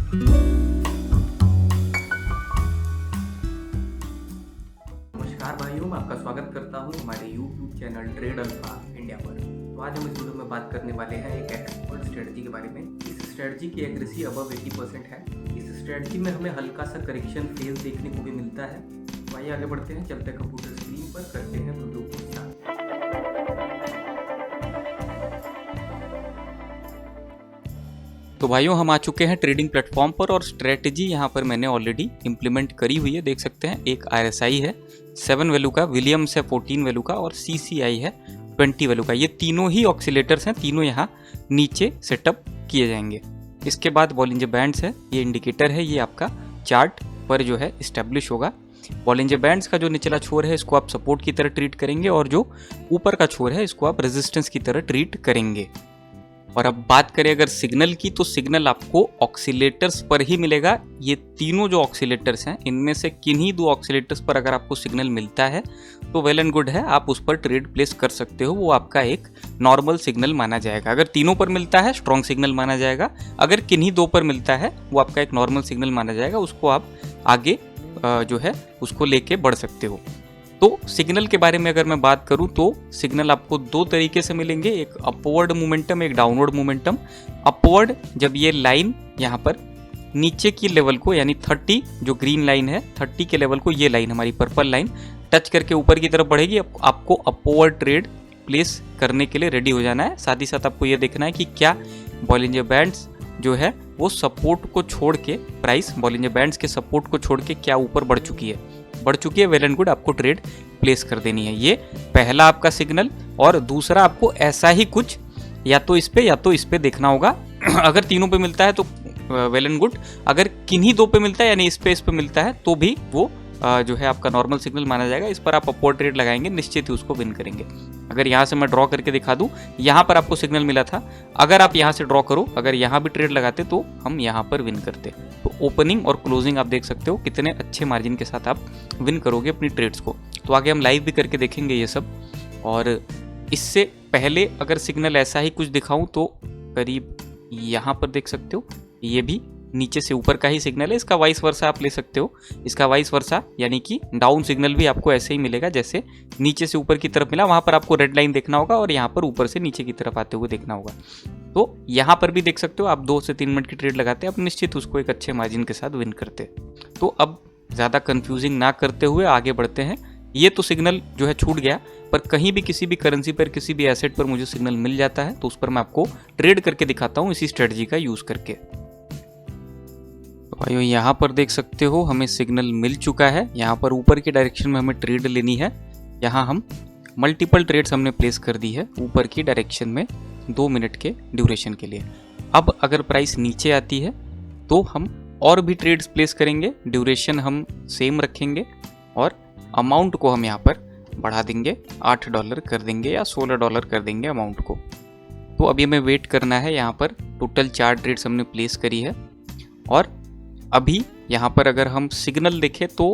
नमस्कार भाइयों, मैं आपका स्वागत करता हूं हमारे YouTube channel trade alpha India पर। तो आज हम इस वीडियो में बात करने वाले हैं एक एक्सपर्ट स्ट्रेटजी के बारे में। इस स्ट्रेटजी की एक्यूरेसी अबव 80% है। इस स्ट्रेटजी में हमें हल्का सा करेक्शन फेज देखने को भी मिलता है। तो आइए आगे बढ़ते हैं, चलते हैं कंप्यूटर स्क्रीन पर, करते हैं वीडियो को स्टार्ट। तो भाइयों, हम आ चुके हैं ट्रेडिंग प्लेटफॉर्म पर और स्ट्रेटजी यहाँ पर मैंने ऑलरेडी इंप्लीमेंट करी हुई है। देख सकते हैं, एक RSI है 7 वैल्यू का, विलियम्स है 14 वैल्यू का और CCI है 20 वैल्यू का। ये तीनों ही ऑक्सीलेटर्स हैं, तीनों यहाँ नीचे सेटअप किए जाएंगे। इसके बाद बॉलिंजर बैंड्स है, ये इंडिकेटर है, ये आपका चार्ट पर जो है इस्टेब्लिश होगा। बॉलिंजर बैंड्स का जो निचला छोर है इसको आप सपोर्ट की तरह ट्रीट करेंगे और जो ऊपर का छोर है इसको आप रेजिस्टेंस की तरह ट्रीट करेंगे। और अब बात करें अगर सिग्नल की, तो सिग्नल आपको ऑक्सीलेटर्स पर ही मिलेगा। ये तीनों जो ऑक्सीलेटर्स हैं, इनमें से किन्हीं दो ऑक्सीलेटर्स पर अगर आपको सिग्नल मिलता है तो वेल एंड गुड है, आप उस पर ट्रेड प्लेस कर सकते हो। वो आपका एक नॉर्मल सिग्नल माना जाएगा। अगर तीनों पर मिलता है, स्ट्रॉन्ग सिग्नल माना जाएगा। अगर किन्हीं दो पर मिलता है, वो आपका एक नॉर्मल सिग्नल माना जाएगा। उसको आप आगे जो है उसको लेके बढ़ सकते हो। तो सिग्नल के बारे में अगर मैं बात करूं तो सिग्नल आपको दो तरीके से मिलेंगे, एक अपवर्ड मोमेंटम, एक डाउनवर्ड मोमेंटम। अपवर्ड, जब ये लाइन यहाँ पर नीचे की लेवल को, यानी 30 जो ग्रीन लाइन है, 30 के लेवल को ये लाइन हमारी पर्पल लाइन टच करके ऊपर की तरफ बढ़ेगी, आपको अपवर्ड ट्रेड प्लेस करने के लिए रेडी हो जाना है। साथ ही साथ आपको ये देखना है कि क्या बॉलिंजर बैंड्स जो है वो सपोर्ट को छोड़ के, प्राइस बॉलिंजर बैंड्स के सपोर्ट को छोड़ के क्या ऊपर बढ़ चुकी है, वेल एंड गुड, आपको ट्रेड प्लेस कर देनी है। ये पहला आपका सिग्नल। और दूसरा आपको ऐसा ही कुछ या तो इस पे देखना होगा। अगर तीनों पे मिलता है तो वेल एंड गुड, अगर किन्हीं दो पे मिलता है यानी इस पे मिलता है तो भी वो जो है आपका नॉर्मल सिग्नल माना जाएगा। इस पर आप अपवर्ड ट्रेड लगाएंगे, निश्चित ही उसको विन करेंगे। अगर यहाँ से मैं ड्रॉ करके दिखा दूँ, यहाँ पर आपको सिग्नल मिला था, अगर आप यहाँ से ड्रॉ करो, अगर यहाँ भी ट्रेड लगाते तो हम यहाँ पर विन करते। तो ओपनिंग और क्लोजिंग आप देख सकते हो कितने अच्छे मार्जिन के साथ आप विन करोगे अपनी ट्रेड्स को। तो आगे हम लाइव भी करके देखेंगे ये सब। और इससे पहले अगर सिग्नल ऐसा ही कुछ दिखाऊं तो करीब यहाँ पर देख सकते हो, ये भी नीचे से ऊपर का ही सिग्नल है। इसका वाइस वर्सा आप ले सकते हो। इसका वाइस वर्सा यानी कि डाउन सिग्नल भी आपको ऐसे ही मिलेगा, जैसे नीचे से ऊपर की तरफ मिला, वहां पर आपको रेड लाइन देखना होगा और यहाँ पर ऊपर से नीचे की तरफ आते हुए देखना होगा। तो यहाँ पर भी देख सकते हो, आप 2 से 3 मिनट की ट्रेड लगाते हैं, आप निश्चित उसको एक अच्छे मार्जिन के साथ विन करते। तो अब ज़्यादा कंफ्यूजिंग ना करते हुए आगे बढ़ते हैं। ये तो सिग्नल जो है छूट गया, पर कहीं भी किसी भी करेंसी पर, किसी भी एसेट पर मुझे सिग्नल मिल जाता है तो उस पर मैं आपको ट्रेड करके दिखाता हूँ इसी स्ट्रेटजी का यूज़ करके। भाइयों, यहाँ पर देख सकते हो हमें सिग्नल मिल चुका है। यहाँ पर ऊपर की डायरेक्शन में हमें ट्रेड लेनी है। यहाँ हम मल्टीपल ट्रेड्स हमने प्लेस कर दी है ऊपर की डायरेक्शन में 2 मिनट के ड्यूरेशन के लिए। अब अगर प्राइस नीचे आती है तो हम और भी ट्रेड्स प्लेस करेंगे, ड्यूरेशन हम सेम रखेंगे और अमाउंट को हम यहाँ पर बढ़ा देंगे, $8 कर देंगे या $16 कर देंगे अमाउंट को। तो अभी हमें वेट करना है। यहाँ पर टोटल 4 ट्रेड्स हमने प्लेस करी है और अभी यहाँ पर अगर हम सिग्नल देखें तो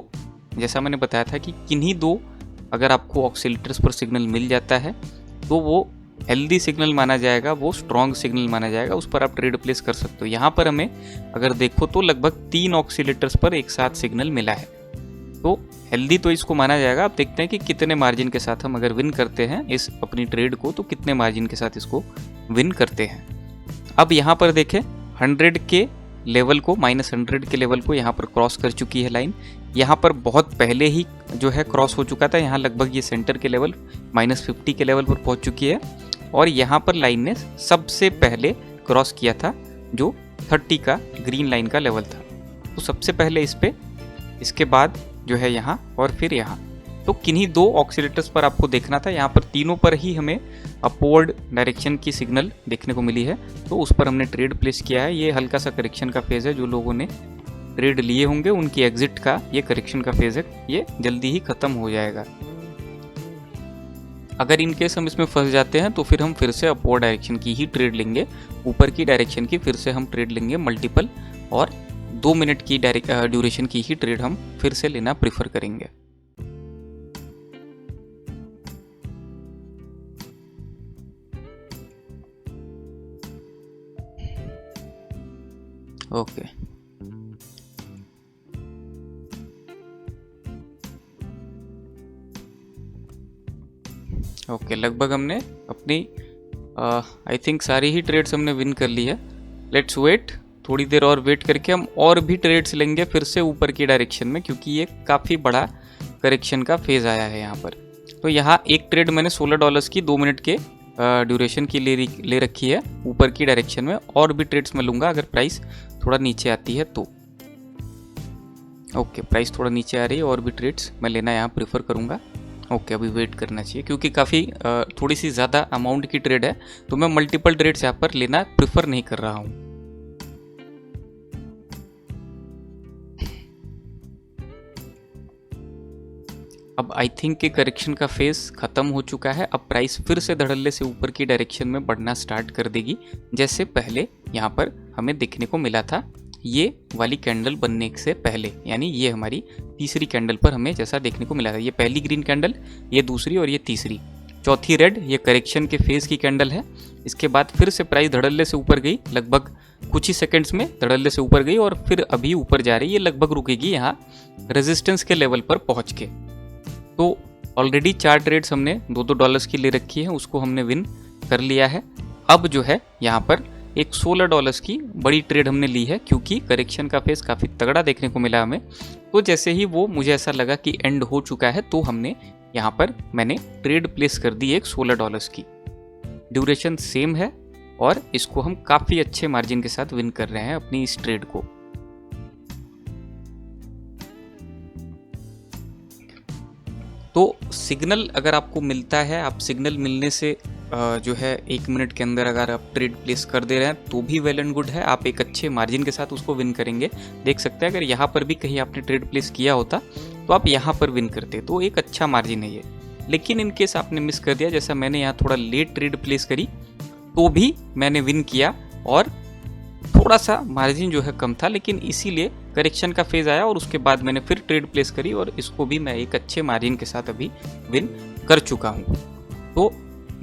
जैसा मैंने बताया था कि किन्हीं दो अगर आपको ऑक्सीलेटर्स पर सिग्नल मिल जाता है तो वो हेल्दी सिग्नल माना जाएगा, वो स्ट्रॉन्ग सिग्नल माना जाएगा, उस पर आप ट्रेड प्लेस कर सकते हो। यहाँ पर हमें अगर देखो तो लगभग 3 ऑक्सीलेटर्स पर एक साथ सिग्नल मिला है, तो हेल्दी तो इसको माना जाएगा। आप देखते हैं कि कितने मार्जिन के साथ हम अगर विन करते हैं इस अपनी ट्रेड को, तो कितने मार्जिन के साथ इसको विन करते हैं। अब यहाँ पर देखें 100 के लेवल को, -100 के लेवल को यहाँ पर क्रॉस कर चुकी है लाइन। यहाँ पर बहुत पहले ही जो है क्रॉस हो चुका था। यहाँ लगभग ये सेंटर के लेवल -50 के लेवल पर पहुँच चुकी है और यहाँ पर लाइन ने सबसे पहले क्रॉस किया था जो 30 का ग्रीन लाइन का लेवल था। तो सबसे पहले इस पे, इसके बाद जो है यहाँ और फिर यहाँ। तो किन्हीं 2 ऑक्सीलेटर्स पर आपको देखना था। यहाँ पर तीनों पर ही हमें अपवर्ड डायरेक्शन की सिग्नल देखने को मिली है, तो उस पर हमने ट्रेड प्लेस किया है। ये हल्का सा करेक्शन का फेज़ है। जो लोगों ने ट्रेड लिए होंगे उनकी एग्जिट का ये करेक्शन का फेज़ है, ये जल्दी ही ख़त्म हो जाएगा। अगर इन केस हम इसमें फंस जाते हैं तो फिर हम फिर से अपवर्ड डायरेक्शन की ही ट्रेड लेंगे, ऊपर की डायरेक्शन की फिर से हम ट्रेड लेंगे मल्टीपल, और 2 मिनट की ड्यूरेशन की ही ट्रेड हम फिर से लेना प्रीफर करेंगे। ओके, ओके, लगभग हमने अपनी आई थिंक सारी ही ट्रेड्स हमने विन कर ली है। लेट्स वेट, थोड़ी देर और वेट करके हम और भी ट्रेड्स लेंगे फिर से ऊपर की डायरेक्शन में, क्योंकि ये काफ़ी बड़ा करेक्शन का फेज़ आया है यहाँ पर। तो यहाँ एक ट्रेड मैंने $16 की 2 मिनट के ड्यूरेशन की ले रखी है ऊपर की डायरेक्शन में। और भी ट्रेड्स मैं लूँगा अगर प्राइस थोड़ा नीचे आती है तो। ओके, प्राइस थोड़ा नीचे आ रही है, और भी ट्रेड्स मैं लेना यहाँ प्रेफर करूँगा। ओके, अभी वेट करना चाहिए क्योंकि काफ़ी थोड़ी सी ज़्यादा अमाउंट की ट्रेड है, तो मैं मल्टीपल ट्रेड्स यहाँ पर लेना प्रेफर नहीं कर रहा हूँ। अब आई थिंक कि करेक्शन का फेज ख़त्म हो चुका है। अब प्राइस फिर से धड़ल्ले से ऊपर की डायरेक्शन में बढ़ना स्टार्ट कर देगी, जैसे पहले यहाँ पर हमें देखने को मिला था ये वाली कैंडल बनने से पहले। यानी ये हमारी तीसरी कैंडल पर हमें जैसा देखने को मिला था, ये पहली ग्रीन कैंडल, ये दूसरी और ये तीसरी, चौथी रेड, ये करेक्शन के फेज की कैंडल है। इसके बाद फिर से प्राइस धड़ल्ले से ऊपर गई, लगभग कुछ ही सेकंड्स में धड़ल्ले से ऊपर गई और फिर अभी ऊपर जा रही है। ये लगभग रुकेगी यहाँ रेजिस्टेंस के लेवल पर पहुँच के। तो ऑलरेडी 4 ट्रेड्स हमने $2 की ले रखी है, उसको हमने विन कर लिया है। अब जो है यहाँ पर एक $16 की बड़ी ट्रेड हमने ली है, क्योंकि करेक्शन का फेस काफ़ी तगड़ा देखने को मिला हमें। तो जैसे ही वो मुझे ऐसा लगा कि एंड हो चुका है, तो हमने यहाँ पर मैंने ट्रेड प्लेस कर दी एक $16 की। ड्यूरेशन सेम है और इसको हम काफ़ी अच्छे मार्जिन के साथ विन कर रहे हैं अपनी इस ट्रेड को। तो सिग्नल अगर आपको मिलता है, आप सिग्नल मिलने से जो है 1 मिनट के अंदर अगर आप ट्रेड प्लेस कर दे रहे हैं तो भी वेल एंड गुड है, आप एक अच्छे मार्जिन के साथ उसको विन करेंगे। देख सकते हैं अगर यहाँ पर भी कहीं आपने ट्रेड प्लेस किया होता तो आप यहाँ पर विन करते, तो एक अच्छा मार्जिन है ये। लेकिन इन केस आपने मिस कर दिया, जैसा मैंने यहाँ थोड़ा लेट ट्रेड प्लेस करी तो भी मैंने विन किया, और थोड़ा सा मार्जिन जो है कम था, लेकिन इसीलिए करेक्शन का फेज आया और उसके बाद मैंने फिर ट्रेड प्लेस करी और इसको भी मैं एक अच्छे मार्जिन के साथ अभी विन कर चुका हूँ। तो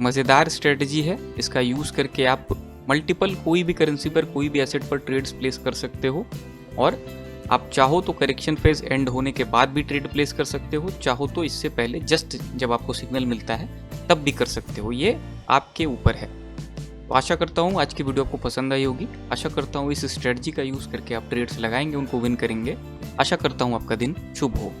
मज़ेदार स्ट्रेटजी है, इसका यूज़ करके आप मल्टीपल कोई भी करेंसी पर, कोई भी एसेट पर ट्रेड्स प्लेस कर सकते हो। और आप चाहो तो करेक्शन फेज एंड होने के बाद भी ट्रेड प्लेस कर सकते हो, चाहो तो इससे पहले जस्ट जब आपको सिग्नल मिलता है तब भी कर सकते हो, ये आपके ऊपर है। तो आशा करता हूँ आज की वीडियो आपको पसंद आई होगी। आशा करता हूँ इस स्ट्रेटजी का यूज़ करके आप ट्रेड्स लगाएंगे, उनको विन करेंगे। आशा करता हूँ आपका दिन शुभ हो।